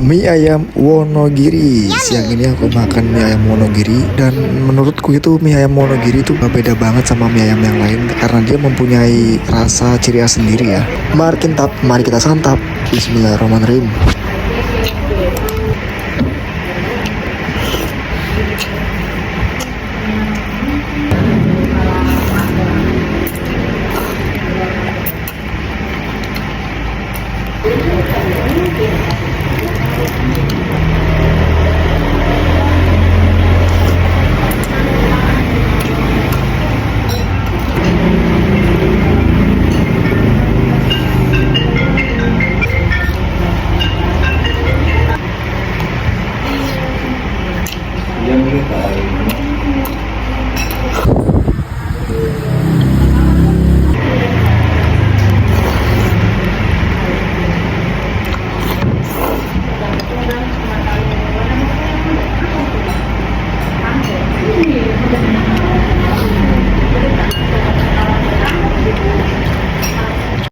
mie ayam Wonogiri. Siang ini aku makan mie ayam Wonogiri, dan menurutku itu mie ayam Wonogiri itu beda banget sama mie ayam yang lain karena dia mempunyai rasa ciri khas sendiri ya. Mari kita santap. Bismillahirrahmanirrahim.